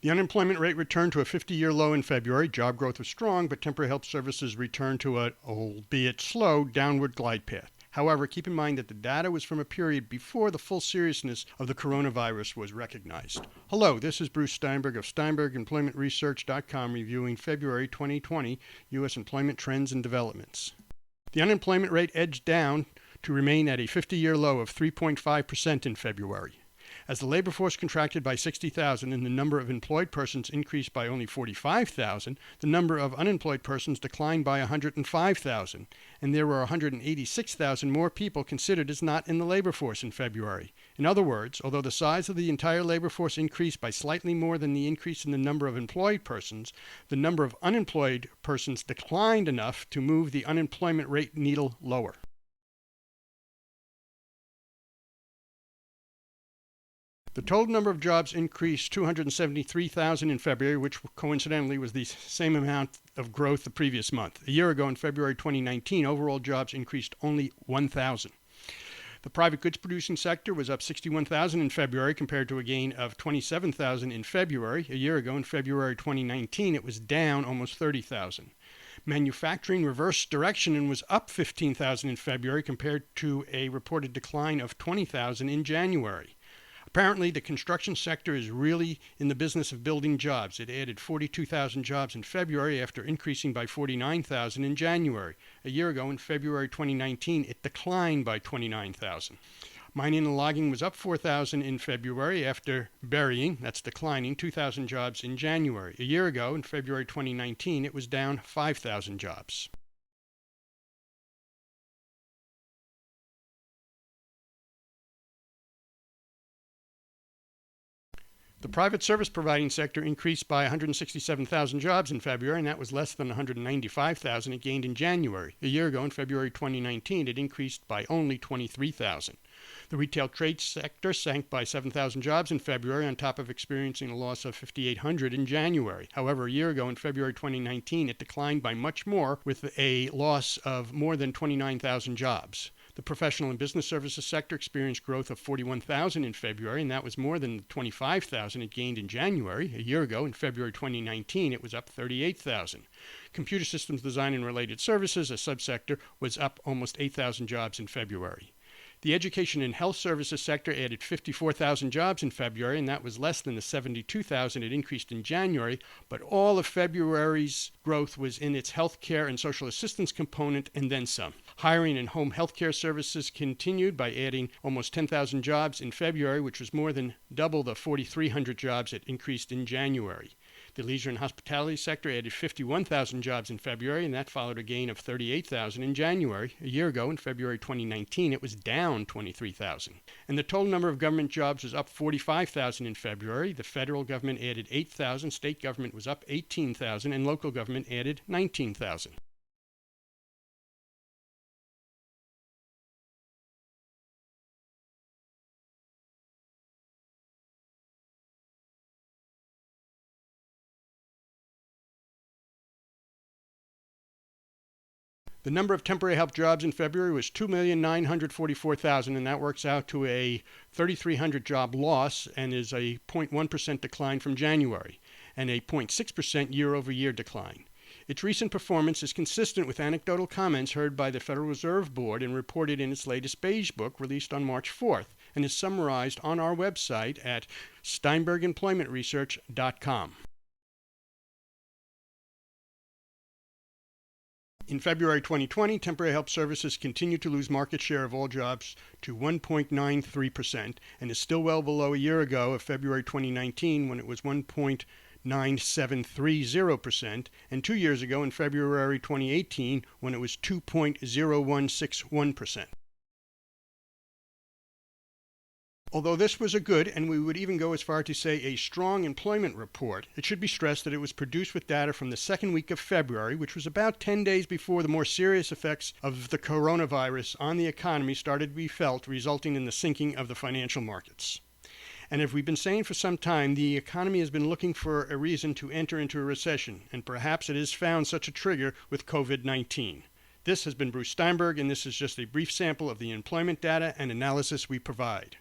The unemployment rate returned to a 50-year low in February. Job growth was strong, but temporary help services returned to a, albeit slow, downward glide path. However, keep in mind that the data was from a period before the full seriousness of the coronavirus was recognized. Hello, this is Bruce Steinberg of SteinbergEmploymentResearch.com reviewing February 2020 U.S. employment trends and developments. The unemployment rate edged down to remain at a 50-year low of 3.5% in February. As the labor force contracted by 60,000 and the number of employed persons increased by only 45,000, the number of unemployed persons declined by 105,000, and there were 186,000 more people considered as not in the labor force in February. In other words, although the size of the entire labor force increased by slightly more than the increase in the number of employed persons, the number of unemployed persons declined enough to move the unemployment rate needle lower. The total number of jobs increased 273,000 in February, which coincidentally was the same amount of growth the previous month. A year ago, in February 2019, overall jobs increased only 1,000. The private goods producing sector was up 61,000 in February compared to a gain of 27,000 in February. A year ago, in February 2019, it was down almost 30,000. Manufacturing reversed direction and was up 15,000 in February compared to a reported decline of 20,000 in January. Apparently, the construction sector is really in the business of building jobs. It added 42,000 jobs in February after increasing by 49,000 in January. A year ago, in February 2019, it declined by 29,000. Mining and logging was up 4,000 in February after declining 2,000 jobs in January. A year ago, in February 2019, it was down 5,000 jobs. The private service providing sector increased by 167,000 jobs in February, and that was less than 195,000 it gained in January. A year ago, in February 2019, it increased by only 23,000. The retail trade sector sank by 7,000 jobs in February on top of experiencing a loss of 5,800 in January. However, a year ago, in February 2019, it declined by much more with a loss of more than 29,000 jobs. The professional and business services sector experienced growth of 41,000 in February, and that was more than the 25,000 it gained in January. A year ago, in February 2019, it was up 38,000. Computer systems design and related services, a subsector, was up almost 8,000 jobs in February. The education and health services sector added 54,000 jobs in February, and that was less than the 72,000 it increased in January, but all of February's growth was in its healthcare and social assistance component and then some. Hiring in home healthcare services continued by adding almost 10,000 jobs in February, which was more than double the 4,300 jobs it increased in January. The leisure and hospitality sector added 51,000 jobs in February, and that followed a gain of 38,000 in January. A year ago, in February 2019, it was down 23,000. And the total number of government jobs was up 45,000 in February. The federal government added 8,000, state government was up 18,000, and local government added 19,000. The number of temporary help jobs in February was 2,944,000, and that works out to a 3,300 job loss and is a 0.1% decline from January and a 0.6% year-over-year decline. Its recent performance is consistent with anecdotal comments heard by the Federal Reserve Board and reported in its latest Beige Book released on March 4th and is summarized on our website at SteinbergEmploymentResearch.com. In February 2020, temporary help services continued to lose market share of all jobs to 1.93% and is still well below a year ago of February 2019 when it was 1.9730% and 2 years ago in February 2018 when it was 2.0161%. Although this was a good, and we would even go as far to say a strong employment report, it should be stressed that it was produced with data from the second week of February, which was about 10 days before the more serious effects of the coronavirus on the economy started to be felt, resulting in the sinking of the financial markets. And as we've been saying for some time, the economy has been looking for a reason to enter into a recession, and perhaps it has found such a trigger with COVID-19. This has been Bruce Steinberg, and this is just a brief sample of the employment data and analysis we provide.